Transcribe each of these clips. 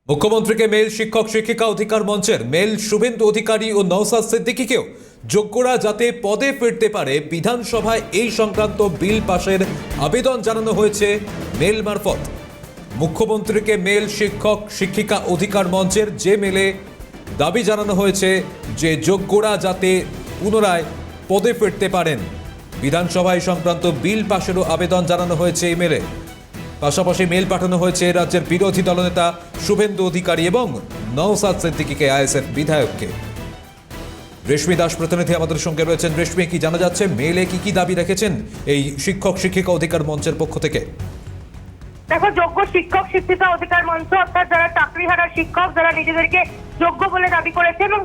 মুখ্যমন্ত্রীকে মেল শিক্ষক শিক্ষিকা অধিকার মঞ্চের মেল শুভেন্দু অধিকারী ও নওশাদ সিদ্দিকীকেও যোগ্যরা যাতে পদে ফিরতে পারে বিধানসভায় এই সংক্রান্ত বিল পাশের আবেদন জানানো হয়েছে মেল মারফত। মুখ্যমন্ত্রীকে মেল শিক্ষক শিক্ষিকা অধিকার মঞ্চের যে মেলে দাবি জানানো হয়েছে যে যোগ্যরা যাতে পুনরায় পদে ফিরতে পারেন বিধানসভায় সংক্রান্ত বিল পাশেরও আবেদন জানানো হয়েছে এই মেলে। পাশাপাশি মেল পাঠানো হয়েছে রাজ্যের বিরোধী দলনেতা শুভেন্দু অধিকারী এবং নওশাদ সিদ্দিকীকে আইএসএফ বিধায়ককে। রেশমি দাস প্রতিনিধি আমাদের সঙ্গে রয়েছেন। রেশমি, কি জানা যাচ্ছে মেলে কি দাবি রেখেছেন এই শিক্ষক শিক্ষিকা অধিকার মঞ্চের পক্ষ থেকে? দেখো, যোগ্য শিক্ষক শিক্ষিকা অধিকার মঞ্চ অর্থাৎ যারা চাকরিহারা শিক্ষক, যারা নিজেদেরকে যোগ্য বলে দাবি করেছে এবং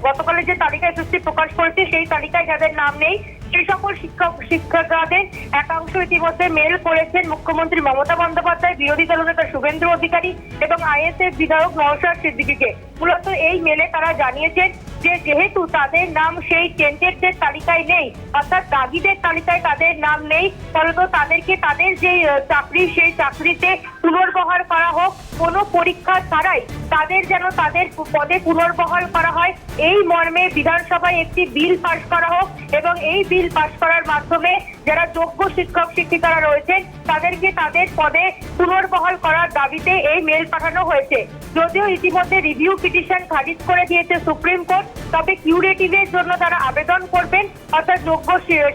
গতকালের যে তালিকা এসএসসি প্রকাশ করেছে সেই তালিকায় যাদের নাম নেই সেই সকল শিক্ষক শিক্ষিকাদের একাংশ ইতিমধ্যে মেল করেছেন মুখ্যমন্ত্রী মমতা বন্দ্যোপাধ্যায়, বিরোধী দলনেতা শুভেন্দু অধিকারী এবং আইএসএফ বিধায়ক নওশাদ সিদ্দিকীকে। মূলত এই মেলে তারা জানিয়েছেন যে যেহেতু তাদের নাম সেই টেন্টেডদের তালিকায় নেই, অর্থাৎ দাগিদের তালিকায় তাদের নাম নেই, ফলত তাদেরকে তাদের যে চাকরি সেই চাকরিতে পুনর্বহাল করা হোক, কোনো পরীক্ষা ছাড়াই তাদের যেন তাদের পদে পুনর্বহাল করা হয় এই মর্মে বিধানসভায় একটি বিল পাশ করা হোক এবং এই বিল পাশ করার মাধ্যমে যারা যোগ্য শিক্ষক শিক্ষিকারা রয়েছেন তাদেরকে তাদের পদে পুনর্বহাল করার দাবিতে এই মেল পাঠানো হয়েছে। যদিও ইতিমধ্যে রিভিউ পিটিশন খারিজ করে দিয়েছে সুপ্রিম কোর্ট, তবে কিউরেটিভের জন্য তারা আবেদন করবেন, অর্থাৎ যোগ্য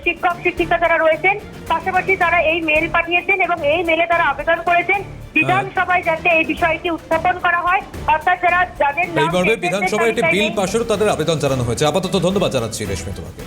শিক্ষক শিক্ষিকা যারা রয়েছেন পাশাপাশি তারা এই মেল পাঠিয়েছেন এবং এই মেলে তারা আবেদন করেছেন বিধানসভায় যাতে এই বিষয়টি উত্থাপন করা হয়, অর্থাৎ যাদের নাম বিধানসভায় একটি বিল পাশেরও তাদের আবেদন জানানো হয়েছে। আপাতত ধন্যবাদ জানাচ্ছি রেশমি তোমাকে।